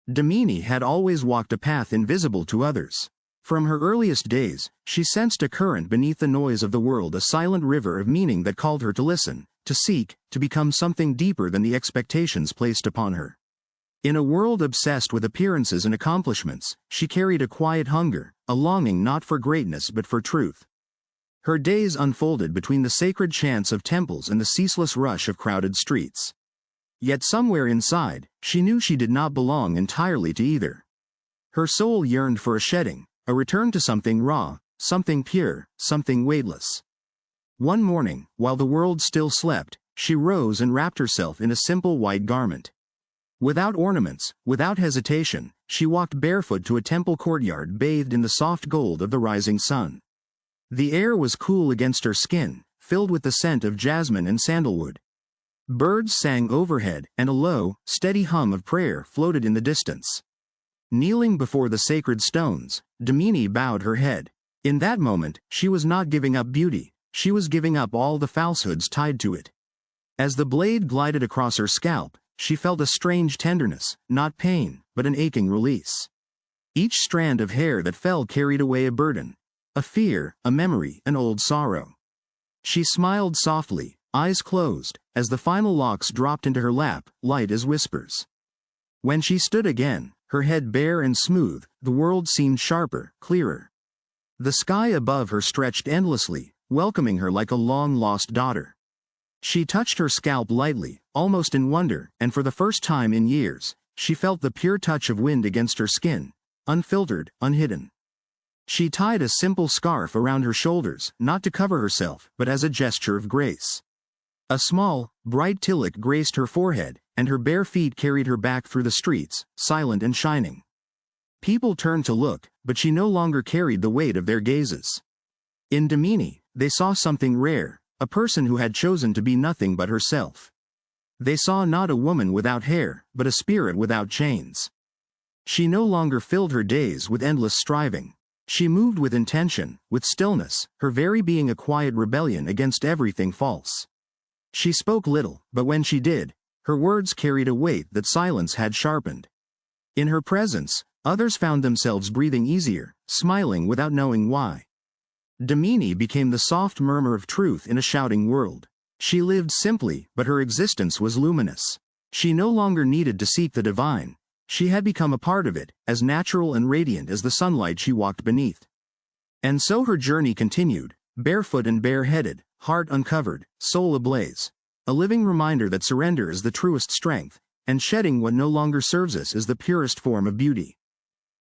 Damini had always walked a path invisible to others. From her earliest days, she sensed a current beneath the noise of the world, a silent river of meaning that called her to listen, to seek, to become something deeper than the expectations placed upon her. In a world obsessed with appearances and accomplishments, she carried a quiet hunger, a longing not for greatness but for truth. Her days unfolded between the sacred chants of temples and the ceaseless rush of crowded streets. Yet somewhere inside, she knew she did not belong entirely to either. Her soul yearned for a shedding, a return to something raw, something pure, something weightless. One morning, while the world still slept, she rose and wrapped herself in a simple white garment. Without ornaments, without hesitation, she walked barefoot to a temple courtyard bathed in the soft gold of the rising sun. The air was cool against her skin, filled with the scent of jasmine and sandalwood. Birds sang overhead, and a low, steady hum of prayer floated in the distance. Kneeling before the sacred stones, Damini bowed her head. In that moment, she was not giving up beauty, she was giving up all the falsehoods tied to it. As the blade glided across her scalp, she felt a strange tenderness, not pain, but an aching release. Each strand of hair that fell carried away a burden, a fear, a memory, an old sorrow. She smiled softly, eyes closed, as the final locks dropped into her lap, light as whispers. When she stood again, her head bare and smooth, the world seemed sharper, clearer. The sky above her stretched endlessly, welcoming her like a long-lost daughter. She touched her scalp lightly, almost in wonder, and for the first time in years, she felt the pure touch of wind against her skin, unfiltered, unhidden. She tied a simple scarf around her shoulders, not to cover herself, but as a gesture of grace. A small, bright tilak graced her forehead, and her bare feet carried her back through the streets, silent and shining. People turned to look, but she no longer carried the weight of their gazes. In Damini, they saw something rare, a person who had chosen to be nothing but herself. They saw not a woman without hair, but a spirit without chains. She no longer filled her days with endless striving. She moved with intention, with stillness, her very being a quiet rebellion against everything false. She spoke little, but when she did, her words carried a weight that silence had sharpened. In her presence, others found themselves breathing easier, smiling without knowing why. Damini became the soft murmur of truth in a shouting world. She lived simply, but her existence was luminous. She no longer needed to seek the divine. She had become a part of it, as natural and radiant as the sunlight she walked beneath. And so her journey continued, barefoot and bareheaded, heart uncovered, soul ablaze. A living reminder that surrender is the truest strength, and shedding what no longer serves us is the purest form of beauty.